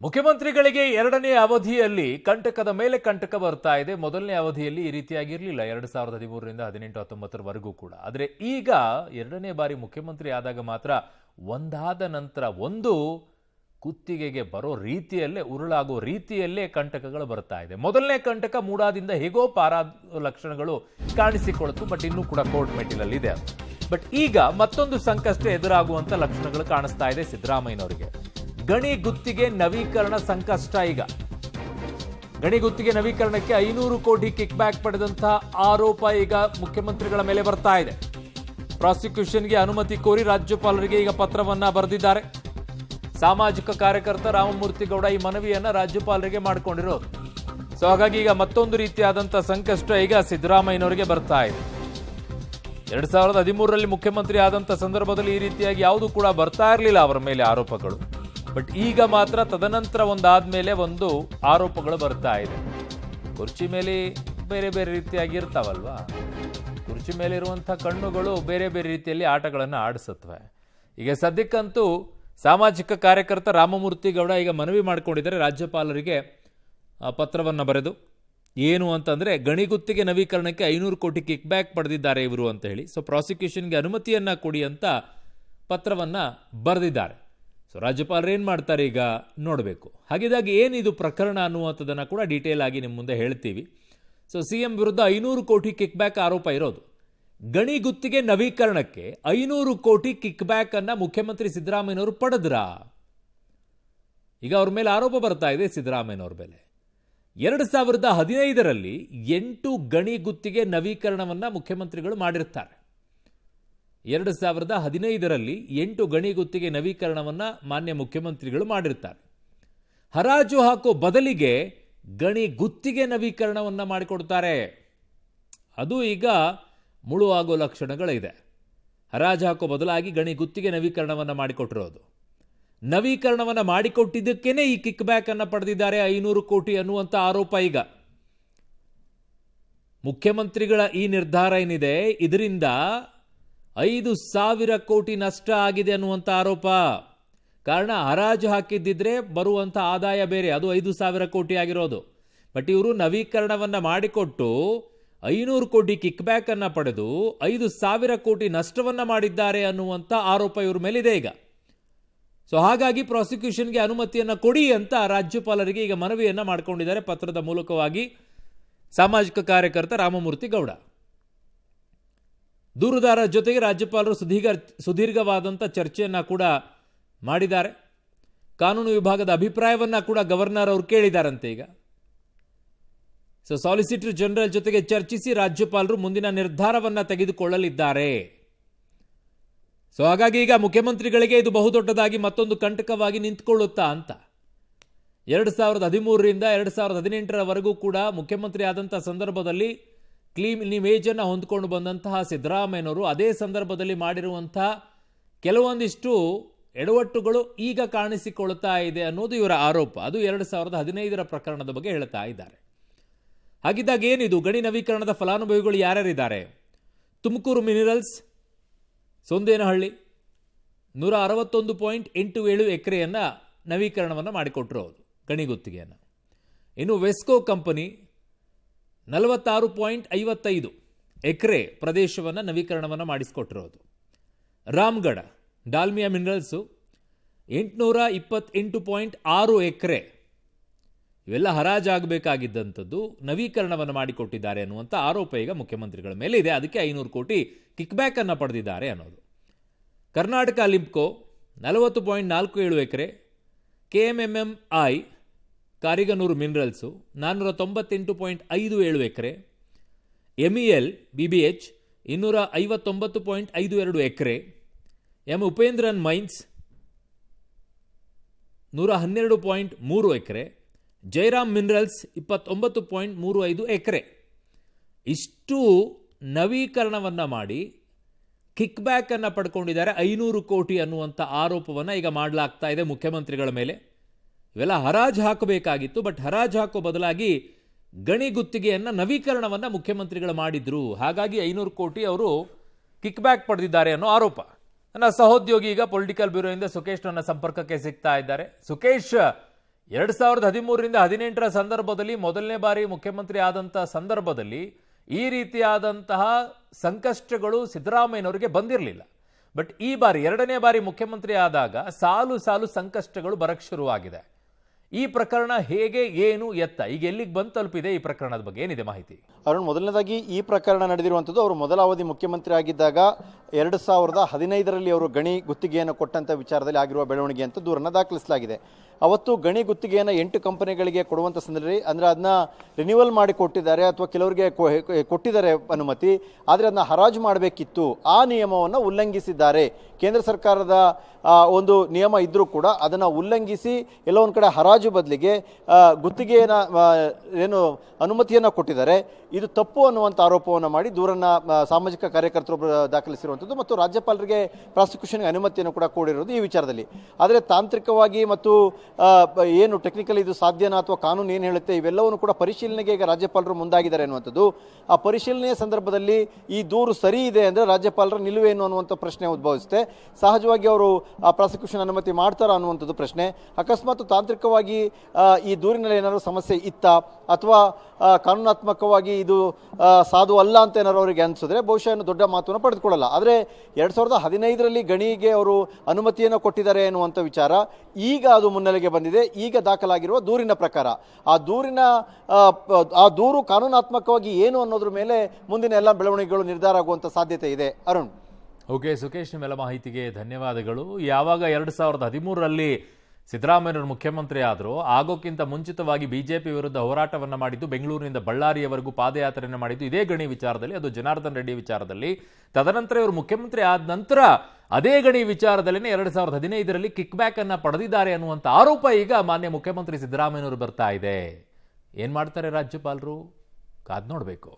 ಮುಖ್ಯಮಂತ್ರಿಗಳಿಗೆ ಎರಡನೇ ಅವಧಿಯಲ್ಲಿ ಕಂಟಕದ ಮೇಲೆ ಕಂಟಕ ಬರ್ತಾ ಇದೆ. ಮೊದಲನೇ ಅವಧಿಯಲ್ಲಿ ಈ ರೀತಿಯಾಗಿರಲಿಲ್ಲ 2013ರಿಂದ 18-19ವರೆಗೂ ಕೂಡ. ಆದರೆ ಈಗ ಎರಡನೇ ಬಾರಿ ಮುಖ್ಯಮಂತ್ರಿ ಆದಾಗ ಮಾತ್ರ ಒಂದಾದ ನಂತರ ಒಂದು ಕುತ್ತಿಗೆಗೆ ಬರೋ ರೀತಿಯಲ್ಲೇ ಉರುಳಾಗೋ ರೀತಿಯಲ್ಲೇ ಕಂಟಕಗಳು ಬರ್ತಾ ಇದೆ. ಮೊದಲನೇ ಕಂಟಕ ಮೂಡಾದಿಂದ ಹೇಗೋ ಪಾರಾದ ಲಕ್ಷಣಗಳು ಕಾಣಿಸಿಕೊಳ್ತು, ಬಟ್ ಇನ್ನೂ ಕೂಡ ಕೋರ್ಟ್ ಮೆಟ್ಟಿಲಲ್ಲಿದೆ ಅದು. ಬಟ್ ಈಗ ಮತ್ತೊಂದು ಸಂಕಷ್ಟ ಎದುರಾಗುವಂತ ಲಕ್ಷಣಗಳು ಕಾಣಿಸ್ತಾ ಇದೆ ಸಿದ್ದರಾಮಯ್ಯನವರಿಗೆ. ಗಣಿ ಗುತ್ತಿಗೆ ನವೀಕರಣ ಸಂಕಷ್ಟ. ಈಗ ಗಣಿ ಗುತ್ತಿಗೆ ನವೀಕರಣಕ್ಕೆ 500 ಕೋಟಿ ಕಿಕ್ ಬ್ಯಾಕ್ ಪಡೆದಂತಹ ಆರೋಪ ಈಗ ಮುಖ್ಯಮಂತ್ರಿಗಳ ಮೇಲೆ ಬರ್ತಾ ಇದೆ. ಪ್ರಾಸಿಕ್ಯೂಷನ್ಗೆ ಅನುಮತಿ ಕೋರಿ ರಾಜ್ಯಪಾಲರಿಗೆ ಈಗ ಪತ್ರವನ್ನ ಬರೆದಿದ್ದಾರೆ. ಸಾಮಾಜಿಕ ಕಾರ್ಯಕರ್ತ ರಾಮಮೂರ್ತಿ ಗೌಡ ಈ ಮನವಿಯನ್ನ ರಾಜ್ಯಪಾಲರಿಗೆ ಮಾಡಿಕೊಂಡಿರೋದು. ಸೊ ಹಾಗಾಗಿ ಈಗ ಮತ್ತೊಂದು ರೀತಿಯಾದಂತಹ ಸಂಕಷ್ಟ ಈಗ ಸಿದ್ದರಾಮಯ್ಯನವರಿಗೆ ಬರ್ತಾ ಇದೆ. 2013ರಲ್ಲಿ ಮುಖ್ಯಮಂತ್ರಿ ಆದಂತ ಸಂದರ್ಭದಲ್ಲಿ ಈ ರೀತಿಯಾಗಿ ಯಾವುದು ಕೂಡ ಬರ್ತಾ ಇರಲಿಲ್ಲ ಅವರ ಮೇಲೆ ಆರೋಪಗಳು. ಬಟ್ ಈಗ ಮಾತ್ರ ತದನಂತರ ಒಂದಾದ್ಮೇಲೆ ಒಂದು ಆರೋಪಗಳು ಬರ್ತಾ ಇದೆ. ಕುರ್ಚಿ ಮೇಲೆ ಬೇರೆ ಬೇರೆ ರೀತಿಯಾಗಿ ಇರ್ತಾವಲ್ವಾ, ಕುರ್ಚಿ ಮೇಲೆ ಇರುವಂತಹ ಕಣ್ಣುಗಳು ಬೇರೆ ಬೇರೆ ರೀತಿಯಲ್ಲಿ ಆಟಗಳನ್ನು ಆಡಿಸುತ್ತವೆ. ಈಗ ಸದ್ಯಕ್ಕಂತೂ ಸಾಮಾಜಿಕ ಕಾರ್ಯಕರ್ತ ರಾಮಮೂರ್ತಿ ಗೌಡ ಈಗ ಮನವಿ ಮಾಡಿಕೊಂಡಿದ್ದಾರೆ ರಾಜ್ಯಪಾಲರಿಗೆ ಪತ್ರವನ್ನ ಬರೆದು. ಏನು ಅಂತಂದ್ರೆ ಗಣಿ ಗುತ್ತಿಗೆ ನವೀಕರಣಕ್ಕೆ 500 ಕೋಟಿ ಕಿಕ್ ಬ್ಯಾಕ್ ಪಡೆದಿದ್ದಾರೆ ಇವರು ಅಂತ ಹೇಳಿ. ಸೊ ಪ್ರಾಸಿಕ್ಯೂಷನ್ಗೆ ಅನುಮತಿಯನ್ನ ಕೊಡಿ ಅಂತ ಪತ್ರವನ್ನ ಬರೆದಿದ್ದಾರೆ. ಸೊ ರಾಜ್ಯಪಾಲರು ಏನು ಮಾಡ್ತಾರೆ ಈಗ ನೋಡಬೇಕು. ಹಾಗಿದಾಗ ಏನಿದು ಪ್ರಕರಣ ಅನ್ನುವಂಥದ್ದನ್ನ ಕೂಡ ಡೀಟೇಲ್ ಆಗಿ ನಿಮ್ಮ ಮುಂದೆ ಹೇಳ್ತೀವಿ. ಸೊ ಸಿಎಂ ವಿರುದ್ಧ 500 ಕೋಟಿ ಕಿಕ್ ಬ್ಯಾಕ್ ಆರೋಪ ಇರೋದು. ಗಣಿ ಗುತ್ತಿಗೆ ನವೀಕರಣಕ್ಕೆ 500 ಕೋಟಿ ಕಿಕ್ ಬ್ಯಾಕ್ ಅನ್ನ ಮುಖ್ಯಮಂತ್ರಿ ಸಿದ್ದರಾಮಯ್ಯನವರು ಪಡೆದ್ರಾ? ಈಗ ಅವ್ರ ಮೇಲೆ ಆರೋಪ ಬರ್ತಾ ಇದೆ ಸಿದ್ದರಾಮಯ್ಯನವ್ರ ಮೇಲೆ. 2015ರಲ್ಲಿ 8 ಗಣಿ ಗುತ್ತಿಗೆ ನವೀಕರಣವನ್ನ ಮುಖ್ಯಮಂತ್ರಿಗಳು ಮಾಡಿರ್ತಾರೆ. 2015ರಲ್ಲಿ 8 ಗಣಿ ಗುತ್ತಿಗೆ ನವೀಕರಣವನ್ನ ಮಾನ್ಯ ಮುಖ್ಯಮಂತ್ರಿಗಳು ಮಾಡಿರ್ತಾರೆ. ಹರಾಜು ಹಾಕೋ ಬದಲಿಗೆ ಗಣಿ ಗುತ್ತಿಗೆ ನವೀಕರಣವನ್ನ ಮಾಡಿಕೊಡ್ತಾರೆ. ಅದು ಈಗ ಮುಳುವಾಗೋ ಲಕ್ಷಣಗಳಿದೆ. ಹರಾಜು ಹಾಕೋ ಬದಲಾಗಿ ಗಣಿ ಗುತ್ತಿಗೆ ನವೀಕರಣವನ್ನ ಮಾಡಿಕೊಟ್ಟಿರೋದು. ನವೀಕರಣವನ್ನ ಮಾಡಿಕೊಟ್ಟಿದ್ದಕ್ಕೇನೆ ಈ ಕಿಕ್ ಬ್ಯಾಕ್ ಅನ್ನ ಪಡೆದಿದ್ದಾರೆ 500 ಕೋಟಿ ಅನ್ನುವಂಥ ಆರೋಪ. ಈಗ ಮುಖ್ಯಮಂತ್ರಿಗಳ ಈ ನಿರ್ಧಾರ ಏನಿದೆ, ಇದರಿಂದ 5,000 ಕೋಟಿ ನಷ್ಟ ಆಗಿದೆ ಅನ್ನುವಂಥ ಆರೋಪ. ಕಾರಣ ಹರಾಜು ಹಾಕಿದ್ದಿದ್ರೆ ಬರುವಂಥ ಆದಾಯ ಬೇರೆ, ಅದು 5,000 ಕೋಟಿ ಆಗಿರೋದು. ಬಟ್ ಇವರು ನವೀಕರಣವನ್ನ ಮಾಡಿಕೊಟ್ಟು 500 ಕೋಟಿ ಕಿಕ್ ಬ್ಯಾಕ್ ಅನ್ನ ಪಡೆದು 5,000 ಕೋಟಿ ನಷ್ಟವನ್ನ ಮಾಡಿದ್ದಾರೆ ಅನ್ನುವಂಥ ಆರೋಪ ಇವ್ರ ಮೇಲಿದೆ ಈಗ. ಸೊ ಹಾಗಾಗಿ ಪ್ರಾಸಿಕ್ಯೂಷನ್ಗೆ ಅನುಮತಿಯನ್ನ ಕೊಡಿ ಅಂತ ರಾಜ್ಯಪಾಲರಿಗೆ ಈಗ ಮನವಿಯನ್ನ ಮಾಡಿಕೊಂಡಿದ್ದಾರೆ ಪತ್ರದ ಮೂಲಕವಾಗಿ ಸಾಮಾಜಿಕ ಕಾರ್ಯಕರ್ತ ರಾಮಮೂರ್ತಿ ಗೌಡ. ದೂರುದಾರ ಜೊತೆಗೆ ರಾಜ್ಯಪಾಲರು ಸುದೀರ್ಘವಾದಂಥ ಚರ್ಚೆಯನ್ನ ಕೂಡ ಮಾಡಿದ್ದಾರೆ. ಕಾನೂನು ವಿಭಾಗದ ಅಭಿಪ್ರಾಯವನ್ನ ಕೂಡ ಗವರ್ನರ್ ಅವರು ಕೇಳಿದಾರಂತೆ. ಈಗ ಸೊ ಸಾಲಿಸಿಟರ್ ಜನರಲ್ ಜೊತೆಗೆ ಚರ್ಚಿಸಿ ರಾಜ್ಯಪಾಲರು ಮುಂದಿನ ನಿರ್ಧಾರವನ್ನ ತೆಗೆದುಕೊಳ್ಳಲಿದ್ದಾರೆ. ಸೊ ಹಾಗಾಗಿ ಈಗ ಮುಖ್ಯಮಂತ್ರಿಗಳಿಗೆ ಇದು ಬಹುದೊಡ್ಡದಾಗಿ ಮತ್ತೊಂದು ಕಂಟಕವಾಗಿ ನಿಂತ್ಕೊಳ್ಳುತ್ತಾ ಅಂತ. 2013ರಿಂದ 2018ರವರೆಗೂ ಕೂಡ ಮುಖ್ಯಮಂತ್ರಿ ಆದಂತಹ ಸಂದರ್ಭದಲ್ಲಿ ಕ್ಲೀನ್ ಇಮೇಜ್ ಅನ್ನು ಹೊಂದ್ಕೊಂಡು ಬಂದಂತಹ ಸಿದ್ದರಾಮಯ್ಯನವರು ಅದೇ ಸಂದರ್ಭದಲ್ಲಿ ಮಾಡಿರುವಂತಹ ಕೆಲವೊಂದಿಷ್ಟು ಎಡವಟ್ಟುಗಳು ಈಗ ಕಾಣಿಸಿಕೊಳ್ಳುತ್ತಾ ಇದೆ ಅನ್ನೋದು ಇವರ ಆರೋಪ. ಅದು 2015ರ ಪ್ರಕರಣದ ಬಗ್ಗೆ ಹೇಳ್ತಾ ಇದ್ದಾರೆ. ಹಾಗಿದ್ದಾಗ ಏನಿದು ಗಣಿ ನವೀಕರಣದ ಫಲಾನುಭವಿಗಳು ಯಾರ್ಯಾರಿದ್ದಾರೆ? ತುಮಕೂರು ಮಿನರಲ್ಸ್, ಸೊಂದೇನಹಳ್ಳಿ 161.87 ಎಕರೆಯನ್ನ ನವೀಕರಣವನ್ನು ಮಾಡಿಕೊಟ್ಟಿರೋದು ಗಣಿ ಗುತ್ತಿಗೆಯನ್ನು. ಇನ್ನು ವೆಸ್ಕೋ ಕಂಪನಿ 46.55 ಎಕರೆ ಪ್ರದೇಶವನ್ನು ನವೀಕರಣವನ್ನು ಮಾಡಿಸಿಕೊಟ್ಟಿರೋದು. ರಾಮಗಢ ಡಾಲ್ಮಿಯಾ ಮಿನರಲ್ಸು 828.6 ಎಕರೆ. ಇವೆಲ್ಲ ಹರಾಜಾಗಬೇಕಾಗಿದ್ದಂಥದ್ದು ನವೀಕರಣವನ್ನು ಮಾಡಿಕೊಟ್ಟಿದ್ದಾರೆ ಅನ್ನುವಂಥ ಆರೋಪ ಈಗ ಮುಖ್ಯಮಂತ್ರಿಗಳ ಮೇಲೆ ಇದೆ. ಅದಕ್ಕೆ 500 ಕೋಟಿ ಕಿಕ್ ಬ್ಯಾಕ್ ಅನ್ನು ಪಡೆದಿದ್ದಾರೆ ಅನ್ನೋದು. ಕರ್ನಾಟಕ ಲಿಂಪ್ಕೋ 40.47 ಎಕರೆ. KMMI ಕಾರಿಗನೂರು ಮಿನರಲ್ಸು 498.57 ಎಕರೆ. MEL BBH 259.52 ಎಕರೆ. ಉಪೇಂದ್ರನ್ ಮೈನ್ಸ್ 112.3 ಎಕರೆ. ಜೈರಾಮ್ ಮಿನರಲ್ಸ್ 29.35 ಎಕರೆ. ಇಷ್ಟು ನವೀಕರಣವನ್ನ ಮಾಡಿ ಕಿಕ್ ಬ್ಯಾಕ್ ಅನ್ನ ಪಡ್ಕೊಂಡಿದ್ದಾರೆ 500 ಕೋಟಿ ಅನ್ನುವಂಥ ಆರೋಪವನ್ನ ಈಗ ಮಾಡಲಾಗ್ತಾ ಇದೆ ಮುಖ್ಯಮಂತ್ರಿಗಳ ಮೇಲೆ. ಇವೆಲ್ಲ ಹರಾಜು ಹಾಕಬೇಕಾಗಿತ್ತು, ಬಟ್ ಹರಾಜು ಹಾಕೋ ಬದಲಾಗಿ ಗಣಿ ಗುತ್ತಿಗೆಯನ್ನ ನವೀಕರಣವನ್ನ ಮುಖ್ಯಮಂತ್ರಿಗಳು ಮಾಡಿದ್ರು. ಹಾಗಾಗಿ 500 ಕೋಟಿ ಅವರು ಕಿಕ್ ಬ್ಯಾಕ್ ಪಡೆದಿದ್ದಾರೆ ಅನ್ನೋ ಆರೋಪ. ನನ್ನ ಸಹೋದ್ಯೋಗಿ ಈಗ ಪೊಲಿಟಿಕಲ್ ಬ್ಯೂರೋಯಿಂದ ಸುಕೇಶ್ ನನ್ನ ಸಂಪರ್ಕಕ್ಕೆ ಸಿಗ್ತಾ ಇದ್ದಾರೆ. ಸುಕೇಶ್, 2013ರಿಂದ 18ರ ಸಂದರ್ಭದಲ್ಲಿ ಮೊದಲನೇ ಬಾರಿ ಮುಖ್ಯಮಂತ್ರಿ ಆದಂತಹ ಸಂದರ್ಭದಲ್ಲಿ ಈ ರೀತಿಯಾದಂತಹ ಸಂಕಷ್ಟಗಳು ಸಿದ್ದರಾಮಯ್ಯನವರಿಗೆ ಬಂದಿರಲಿಲ್ಲ. ಬಟ್ ಈ ಬಾರಿ ಎರಡನೇ ಬಾರಿ ಮುಖ್ಯಮಂತ್ರಿ ಆದಾಗ ಸಾಲು ಸಾಲು ಸಂಕಷ್ಟಗಳು ಬರಕ್ಕೆ ಶುರುವಾಗಿದೆ. ಈ ಪ್ರಕರಣ ಹೇಗೆ, ಏನು, ಎತ್ತ, ಈಗ ಎಲ್ಲಿಗೆ ಬಂದು ತಲುಪಿದೆ ಈ ಪ್ರಕರಣದ ಬಗ್ಗೆ ಏನಿದೆ ಮಾಹಿತಿ? ಅರುಣ್, ಮೊದಲನೇದಾಗಿ ಈ ಪ್ರಕರಣ ನಡೆದಿರುವಂಥದ್ದು ಅವರು ಮೊದಲ ಅವಧಿ ಮುಖ್ಯಮಂತ್ರಿ ಆಗಿದ್ದಾಗ 2015ರಲ್ಲಿ ಅವರು ಗಣಿ ಗುತ್ತಿಗೆಯನ್ನು ಕೊಟ್ಟಂಥ ವಿಚಾರದಲ್ಲಿ ಆಗಿರುವ ಬೆಳವಣಿಗೆ ಅಂತ ದೂರನ್ನು ದಾಖಲಿಸಲಾಗಿದೆ. ಅವತ್ತು ಗಣಿ ಗುತ್ತಿಗೆಯನ್ನು 8 ಕಂಪನಿಗಳಿಗೆ ಕೊಡುವಂಥ ಸಂದರ್ಭದಲ್ಲಿ ಅಂದರೆ ಅದನ್ನ ರಿನ್ಯೂವಲ್ ಮಾಡಿ ಕೊಟ್ಟಿದ್ದಾರೆ ಅಥವಾ ಕೆಲವರಿಗೆ ಕೊಟ್ಟಿದ್ದಾರೆ ಅನುಮತಿ, ಆದರೆ ಅದನ್ನ ಹರಾಜು ಮಾಡಬೇಕಿತ್ತು. ಆ ನಿಯಮವನ್ನು ಉಲ್ಲಂಘಿಸಿದ್ದಾರೆ. ಕೇಂದ್ರ ಸರ್ಕಾರದ ಒಂದು ನಿಯಮ ಇದ್ದರೂ ಕೂಡ ಅದನ್ನು ಉಲ್ಲಂಘಿಸಿ ಎಲ್ಲ ಒಂದು ಕಡೆ ಹರಾಜು ಬದಲಿಗೆ ಗುತ್ತಿಗೆಯನ್ನು ಏನು ಅನುಮತಿಯನ್ನು ಕೊಟ್ಟಿದ್ದಾರೆ. ಇದು ತಪ್ಪು ಅನ್ನುವಂಥ ಆರೋಪವನ್ನು ಮಾಡಿ ದೂರನ್ನು ಸಾಮಾಜಿಕ ಕಾರ್ಯಕರ್ತರು ದಾಖಲಿಸಿರುವಂಥದ್ದು ಮತ್ತು ರಾಜ್ಯಪಾಲರಿಗೆ ಪ್ರಾಸಿಕ್ಯೂಷನ್ಗೆ ಅನುಮತಿಯನ್ನು ಕೂಡ ಕೊಡಿರೋದು ಈ ವಿಚಾರದಲ್ಲಿ. ಆದರೆ ತಾಂತ್ರಿಕವಾಗಿ ಮತ್ತು ಏನು ಟೆಕ್ನಿಕಲ್ ಇದು ಸಾಧ್ಯನಾ ಅಥವಾ ಕಾನೂನು ಏನು ಹೇಳುತ್ತೆ ಇವೆಲ್ಲವನ್ನು ಕೂಡ ಪರಿಶೀಲನೆಗೆ ಈಗ ರಾಜ್ಯಪಾಲರು ಮುಂದಾಗಿದ್ದಾರೆ ಅನ್ನುವಂಥದ್ದು. ಆ ಪರಿಶೀಲನೆಯ ಸಂದರ್ಭದಲ್ಲಿ ಈ ದೂರು ಸರಿ ಇದೆ ಅಂದರೆ ರಾಜ್ಯಪಾಲರ ನಿಲುವೇನು ಅನ್ನುವಂಥ ಪ್ರಶ್ನೆ ಉದ್ಭವಿಸುತ್ತೆ. ಸಹಜವಾಗಿ ಅವರು ಆ ಪ್ರಾಸಿಕ್ಯೂಷನ್ ಅನುಮತಿ ಮಾಡ್ತಾರಾ ಅನ್ನುವಂಥದ್ದು ಪ್ರಶ್ನೆ. ಅಕಸ್ಮಾತ್ ತಾಂತ್ರಿಕವಾಗಿ ಈ ದೂರಿನಲ್ಲಿ ಏನಾದರೂ ಸಮಸ್ಯೆ ಇತ್ತಾ ಅಥವಾ ಕಾನೂನಾತ್ಮಕವಾಗಿ ಇದು ಸಾಧು ಅಲ್ಲ ಅಂತ ಏನಾದ್ರು ಅವರಿಗೆ ಅನಿಸಿದ್ರೆ ಬಹುಶಃ ಏನು ದೊಡ್ಡ ಮಾತನ್ನು ಪಡೆದುಕೊಳ್ಳಲ್ಲ. ಆದರೆ 2015ರಲ್ಲಿ ಗಣಿಗೆ ಅವರು ಅನುಮತಿಯನ್ನು ಕೊಟ್ಟಿದ್ದಾರೆ ಎನ್ನುವಂಥ ವಿಚಾರ ಈಗ ಅದು ಮುನ್ನೆಲೆಗೆ ಬಂದಿದೆ. ಈಗ ದಾಖಲಾಗಿರುವ ದೂರಿನ ಪ್ರಕಾರ ಆ ದೂರು ಕಾನೂನಾತ್ಮಕವಾಗಿ ಏನು ಅನ್ನೋದ್ರ ಮೇಲೆ ಮುಂದಿನ ಎಲ್ಲ ಬೆಳವಣಿಗೆಗಳು ನಿರ್ಧಾರ ಆಗುವಂಥ ಸಾಧ್ಯತೆ ಇದೆ. ಅರುಣ್. ಓಕೆ ಸುಕೇಶ್, ನಿಮ್ಮೆಲ್ಲ ಮಾಹಿತಿಗೆ ಧನ್ಯವಾದಗಳು. ಯಾವಾಗ 2013ರಲ್ಲಿ ಸಿದ್ದರಾಮಯ್ಯನವರು ಮುಖ್ಯಮಂತ್ರಿ ಆದರೂ ಆಗೋಕ್ಕಿಂತ ಮುಂಚಿತವಾಗಿ ಬಿಜೆಪಿ ವಿರುದ್ಧ ಹೋರಾಟವನ್ನು ಮಾಡಿದ್ದು, ಬೆಂಗಳೂರಿನಿಂದ ಬಳ್ಳಾರಿಯವರೆಗೂ ಪಾದಯಾತ್ರೆಯನ್ನು ಮಾಡಿದ್ದು ಇದೇ ಗಣಿ ವಿಚಾರದಲ್ಲಿ, ಅದು ಜನಾರ್ದನ್ ರೆಡ್ಡಿ ವಿಚಾರದಲ್ಲಿ. ತದನಂತರ ಇವರು ಮುಖ್ಯಮಂತ್ರಿ ಆದ ನಂತರ ಅದೇ ಗಣಿ ವಿಚಾರದಲ್ಲೇ 2015ರಲ್ಲಿ ಕಿಕ್ ಬ್ಯಾಕ್ ಅನ್ನ ಪಡೆದಿದ್ದಾರೆ ಅನ್ನುವಂಥ ಆರೋಪ ಈಗ ಮಾನ್ಯ ಮುಖ್ಯಮಂತ್ರಿ ಸಿದ್ದರಾಮಯ್ಯನವರು ಬರ್ತಾ ಇದೆ. ಏನ್ ಮಾಡ್ತಾರೆ ರಾಜ್ಯಪಾಲರು, ಕಾದ್ ನೋಡಬೇಕು.